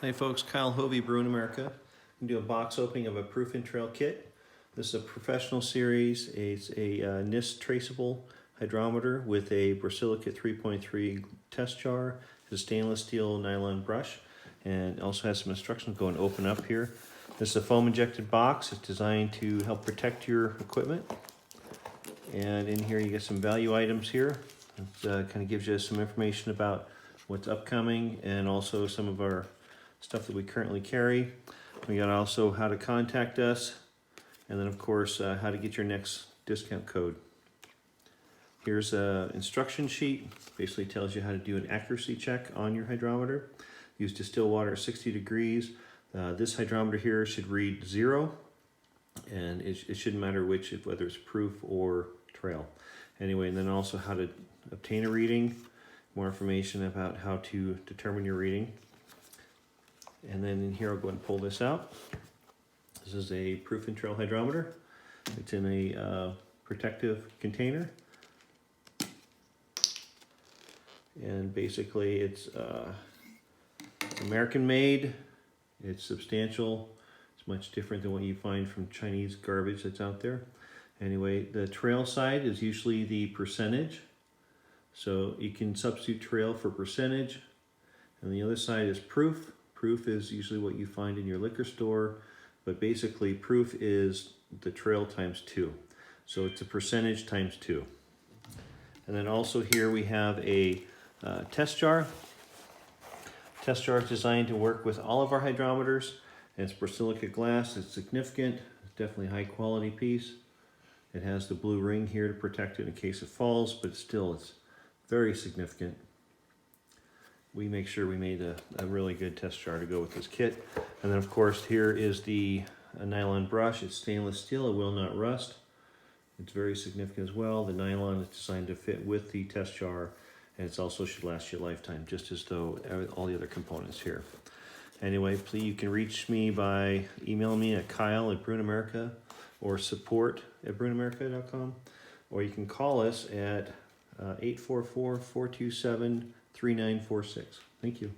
Hi folks, Kyle Hovey, Brewing America. I'm going to do a box opening of a Proof and Trail kit. This is a professional series. It's a NIST traceable hydrometer with a borosilicate 3.3 test jar, a stainless steel nylon brush, and also has some instructions going to open up here. This is a foam injected box. It's designed to help protect your equipment. And in here you get some value items here. It kind of gives you some information about what's upcoming and also some of our stuff that we currently carry. We got also how to contact us, and then of course how to get your next discount code. Here's an instruction sheet. Basically tells you how to do an accuracy check on your hydrometer. Use distilled water at 60 degrees. This hydrometer here should read 0, and it shouldn't matter which, whether it's proof or trail. Anyway, and then also how to obtain a reading, more information about how to determine your reading. And then in here, I'll go ahead and pull this out. This is a Proof and Trail hydrometer. It's in a protective container. And basically it's American made. It's substantial. It's much different than what you find from Chinese garbage that's out there. Anyway, the trail side is usually the percentage. So you can substitute trail for percentage. And the other side is proof. Proof is usually what you find in your liquor store, but basically proof is the trail times 2. So it's a percentage times 2. And then also here we have a test jar. Test jar is designed to work with all of our hydrometers. And it's borosilicate glass. It's significant. It's definitely a high quality piece. It has the blue ring here to protect it in case it falls, but still it's very significant. We make sure we made a really good test jar to go with this kit. And then of course here is the nylon brush. It's stainless steel, it will not rust. It's very significant as well. The nylon is designed to fit with the test jar, and it also should last you a lifetime, just as though all the other components here. Anyway, please, you can reach me by emailing me at kyle@brewingamerica or support@brewingamerica.com, or you can call us at 844-427-3946. Thank you.